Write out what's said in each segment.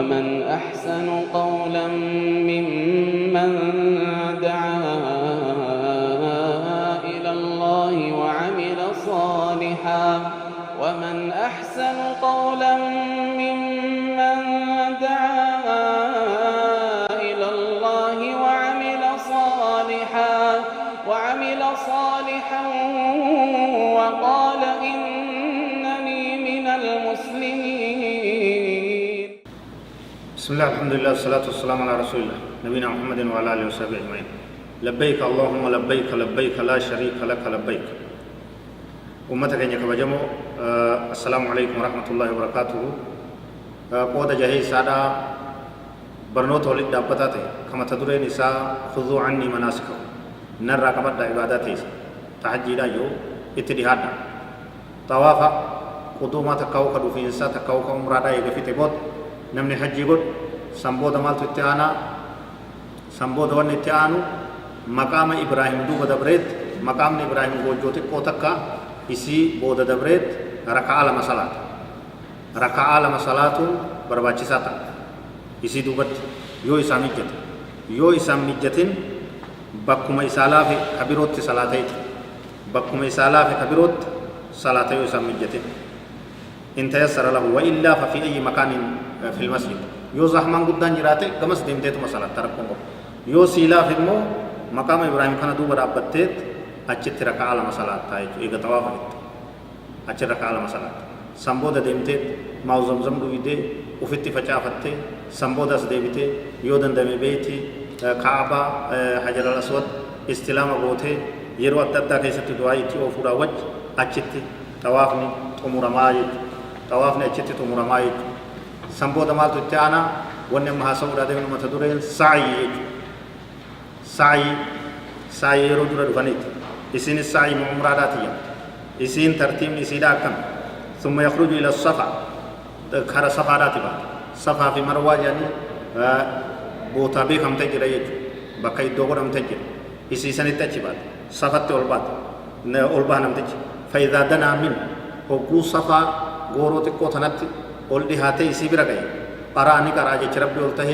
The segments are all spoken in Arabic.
ومن أحسن قولا ممن دعا إلى الله وعمل صالحا ومن أحسن قولا ممن دعا إلى الله وعمل صالحا وقال إنني من المسلمين. بسم الله الحمد لله والصلاة والسلام على رسول الله نبينا محمد وعلى آله وصحبه أجمعين. لبيك اللهم لبيك لبيك لا شريك لك لبيك. أمتك إنك بجمو السلام عليكم ورحمة الله وبركاته. قود جهي سادة برنوت ولد دابتاتي كما تدري نساء خذوا عني مناسكه نرى كبدا عباداتي تحجي لا يو اتدهادا طوافا قدوما تكاو كدو في إنسا تكاو كمرادا يغفي تبوت نمني حجي قد سنبود مالتو اتعانا سنبود ون اتعانو مقام إبراهيم دوبا دبريت مقام إبراهيم وجوتك قوتكا إسي بود دبريت ركع على صلاة ركع على صلاة برباچي ساتا إسي دوبت يو إسامي جت يو إسامي جتين بكما إسالا في كبيروت صلاتي بكما إسالا في كبيروت صلاتي يو إسامي جتين إن تيسر له وإلا ففي أي مكان في المسجد يو زحمان قدان جراتي كمس ديمتيت مسألة تركم يو سيلا في المو مقام إبراهيم كان دوبا رابطت أجت ركع على مسألة تايجو إيغا توافت أجت ركع على مسألة سنبودا ديمتيت ماو زمزم دويدي وفتي فجافت سنبودا سديبتي يودن دمي بيتي كعبة حجر الأسود استلام غوتي يرو أددا كيست دعائي تي وفورا وج أجت توافني تمور مايت توافني أجت تمور مايت سنبودا مالتو تيانا ونما حسودا دمي متدورين سعي يرو دورا دفنيت إسين السعي معمراداتي إسين ترتيب نسيدا كم ثم يخرج إلى الصفا خر صفا راتبا صفا في مروة يعني بوتا بيكم تجري يجو بكاي دوغرام تجري إسي سنة تجبات صفا تولبات أولبانم تجري فإذا دنا من وقو صفا غورو تكوتنات أولدي هاتي إسي برغي قراني كراجي ربي قلته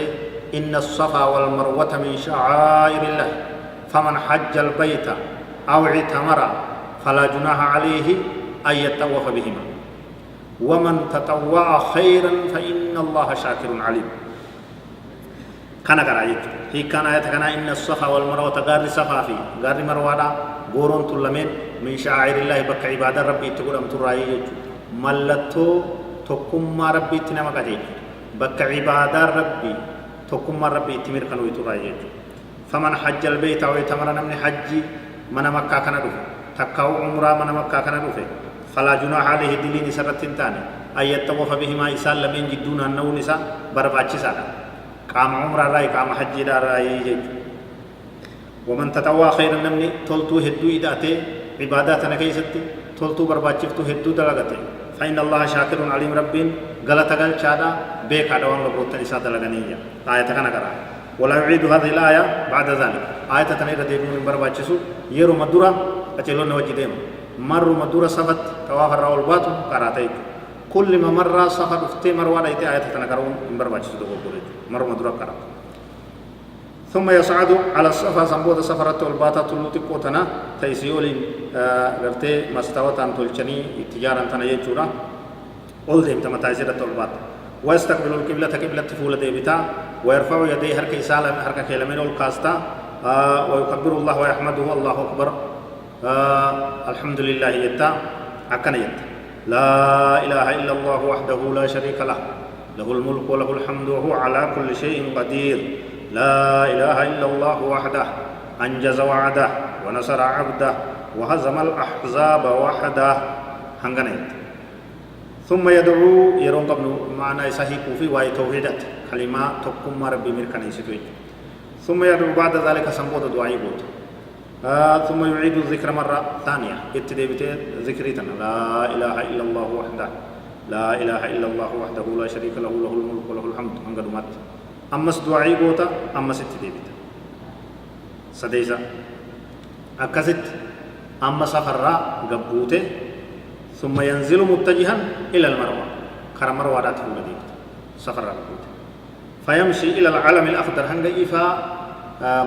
إن الصفا والمروة من شعائر الله فمن حج البيت أو اعتمر فلا جناح عليه أن يطوف بهما ومن تطوع خيرا فإن الله شاكر عليم. كان قرايت هي كان آية كان إن الصفا والمروة غار صفا في غار مروة غورون تلمين من شعائر الله بك عبادة ربي تقول أم تراي ملتو تقوم ما ربي تنام كذي بك عبادة ربي تقوم ما ربي تمر كانوا تراي فمن حج البيت أو يتمر من حج من مكة كان دوفه تكاو عمره من مكة كان دوفه فلا جناح عليه دلين سرتين تاني أي يتوف بهما إسال لمن جدون أنه نساء برباچي سالا قام عمره راي قام حج راي ومن تطوع خيرا نمني تلتو هدو إداتي عباداتنا كيستي تلتو برباچفتو هدو دلغتي فإن الله شاكر عليم ربين غلط غل چادا بيك أدوان لبروتن إسا دلغنية آية كان قرأ ولا يعيد هذه الآية بعد ذلك آية تنير دينون من برباچسو يرو مدورا أجلون وجه ديم مروا مدورا صفت تواف الرول باتو قراتيك كل ما مر صفت افتي مروا ليتي آية تنكرون من برباچسو دغوريت مروا مدورا قرات ثم يصعد على الصفا سنبود سفرة الباتا تلوتي قوتنا تيسيولي غرتي مستوى تلچني تجارة تنا يجورا أول ديم تمتازيرة البات ويستقبل القبلة قبلة فول ديبتا ويرفع يديه هرك إسالة هرك كلمين والقاستا ويكبر الله ويحمده الله أكبر الحمد لله يتا أكن يتا لا إله إلا الله وحده لا شريك له له الملك وله الحمد وهو على كل شيء قدير لا إله إلا الله وحده أنجز وعده ونصر عبده وهزم الأحزاب وحده هنغنيت ثم يدعو يرون قبل معنى صحيح في واي توحيدات كلمة تقوم ربي مركني ستوي ثم يدعو بعد ذلك سنبود دعاء بوت ثم يعيد الذكر مرة ثانية ابتدأ ذكريتنا لا إله إلا الله وحده لا إله إلا الله وحده لا شريك له له الملك وله الحمد هنغدمات أمس دعاء بوتا أمس ابتدأ سديسا أكست أما سفر قبوته ثم ينزل متجها إلى المروة كرا مروة رات المدينة سفر قبوته فيمشي إلى العلم الأخضر هنگا إفا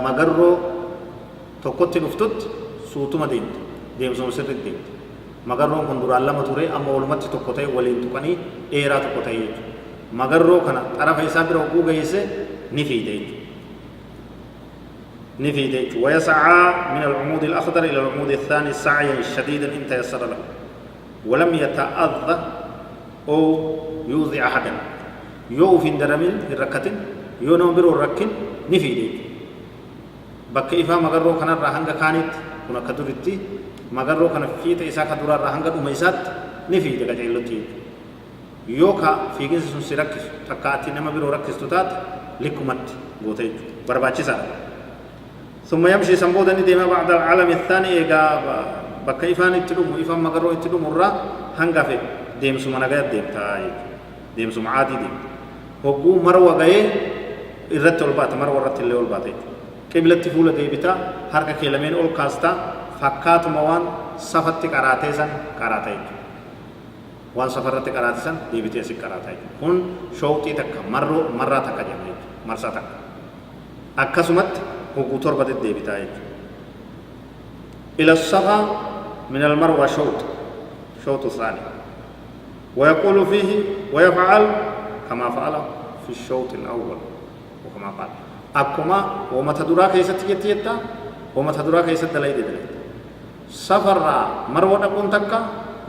مغرو توقت نفتت سوتما ديم سوم سر ديم مغرو كن دور الله متوري أما ولمت توقتي ولين تقني إيرا توقتي مغرو كنا طرف حساب روكو جيسه نفيدي ويسعى من العمود الأخضر إلى العمود الثاني سعيا شديدا إن تيسر له ولم يتأذى أو يوضع أحدا يو في درمل الركعة يو نمبر الركن نفيدي بكيفا مغرو كنا راهنغا كانت كنا كدورتي مغرو كنا في تيسا كدورا راهنغا أميسات نفيدي كجيلوتي يو كا في جنس سيركس تكاتي نما بيرو ركس تطات لكمت بوتي برباچي سار ثم يمشي سمبودني ديما بعد العالم الثاني إيجا بكيفان يتلوم إفهم مغرو يتلوم مرة هنگا في ديم سمانا غير ديم تاي ديم سم عادي ديم هو مروة غير الرت والبات مروة الرت اللي والبات قبلة تفولة ديبتا هركا كلمين أول كاستا فكات موان سفت كاراتيسن كاراتي وان سفرت كاراتيسن ديبتي أسي كاراتي هون شوتي تك مرة تك جمعي مرسا تك أكسمت هو تربة ديبتا إلى الصفا من المروة شوط ثاني ويقول فيه ويفعل كما فعل في الشوط الأول وكما قال أكما وما تدرا كيست يتيتا وما تدرا كيست دلائد سفر مروة أكون تكا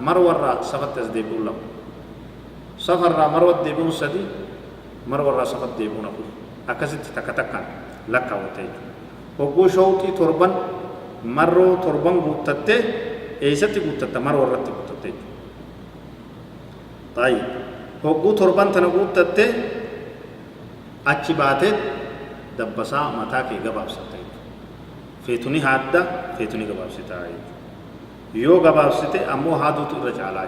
مروة سفر تزديب الله سفر مروة ديبون سدي مروة سفر ديبون أقول أكست تكا تكا لك وتيج وقو شوطي تربان مرو تربان قوتته ايستي قوتته مرو رت قوتته طيب وقو تربان تنا قوتته اچي باتت دبسا متا كي غباب ستاي فيتوني حادا فيتوني غباب ستاي يو غباب ستي امو حادو تو رجالا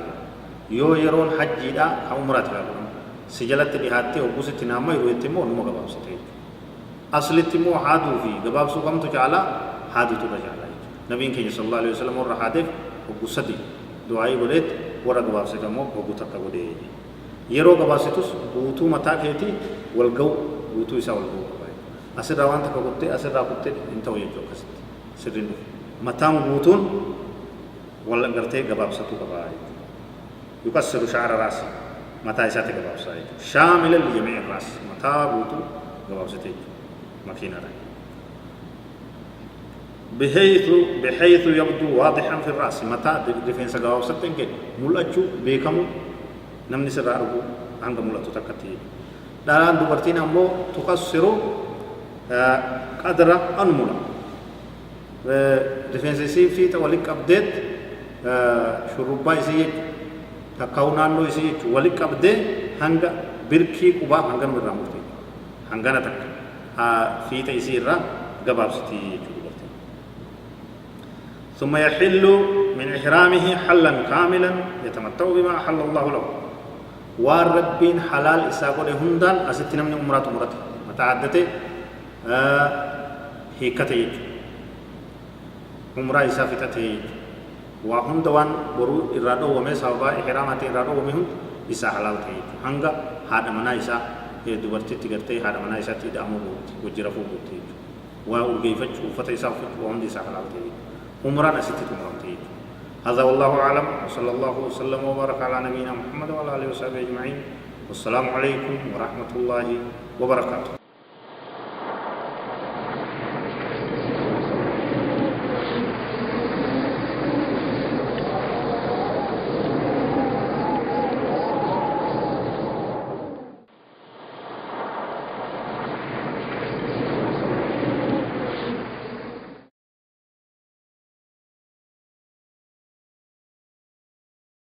يو يرون حجيدا عمرات غبام سجلت دي حاتي وقو ستنامه يرويتمو نمو غباب ستاي أصلت مو حادو في جباب سوكم تجعله حادو تبجعله نبي كي صلى الله عليه وسلم ور حادف وقصدي دعائي بولت ور جباب سكمو وقطع كبودي يرو جباب ستوس بوتو متا كيتي والجو بوتو يسا والجو أسر روان تكبوتي أسر راكوتي إنتوا يجوا كست سرين متام بوتون ولا قرتي جباب ستو كباي يكسر شعر راسي متا يسات جباب ساي شامل لجميع الراس متا بوتو جباب ستي مكينة بحيث يبدو واضحا في الرأس متى ديفنس جواب ستين كده ملأجو بيكمو نمني سرارو عند ملأتو تكتي داران دوبرتين أمو تقصرو قدر أنمولا ديفنس يسيب في توليك أبديت شروبا يسيب تكاونانو يسيب وليك أبديت هنگا بركي كوبا هنگا نمرامورتي هنگا نتك في تيسير قبابستي ثم يحل من إحرامه حلا كاملا يتمتع بما أحل الله له والربين حلال إساقه هندان أستنا من أمرات متعددة هيكته عمره إسافتته وهندوان برو إرادو ومي سابا إحرامات إرادو ومي هند إسا حلال تيه هنگا هذا منا إسا dubartii tigartee haadha manaa isaatti hidhamuu buuti wajjira fuudhuuti waa urgeeffachuu uffata isaa uffachuu hundi isaa halaal ta'e umraan asitti xumuramte هذا والله أعلم وصلى الله وسلم وبارك على نبينا محمد وعلى آله وصحبه أجمعين والسلام عليكم ورحمة الله وبركاته